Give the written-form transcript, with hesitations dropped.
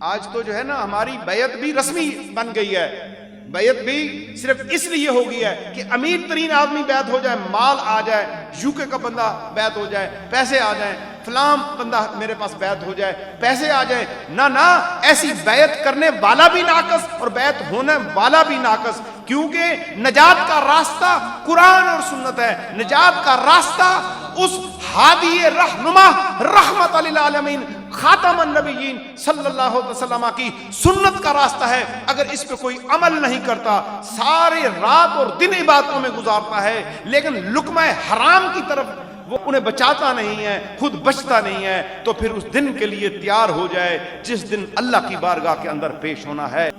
آج تو جو ہے نا ہماری بیعت بھی رسمی بن گئی ہے، بیعت بھی صرف اس لیے ہو گئی ہے کہ امیر ترین آدمی بیعت ہو جائے، مال آ جائے، یوکے کا بندہ بیعت ہو جائے، پیسے آ جائیں، فلاں بندہ میرے پاس بیعت ہو جائے، پیسے آ جائیں۔ نہ ایسی بیعت کرنے والا بھی ناقص اور بیعت ہونے والا بھی ناقص، کیونکہ نجات کا راستہ قرآن اور سنت ہے، نجات کا راستہ اس ہادی رہنما رحمت للعالمین خاتم النبیین صلی اللہ علیہ وسلم کی سنت کا راستہ ہے۔ اگر اس پہ کوئی عمل نہیں کرتا، سارے رات اور دن عبادتوں میں گزارتا ہے، لیکن لقمہ حرام کی طرف وہ انہیں بچاتا نہیں ہے، خود بچتا نہیں ہے، تو پھر اس دن کے لیے تیار ہو جائے جس دن اللہ کی بارگاہ کے اندر پیش ہونا ہے۔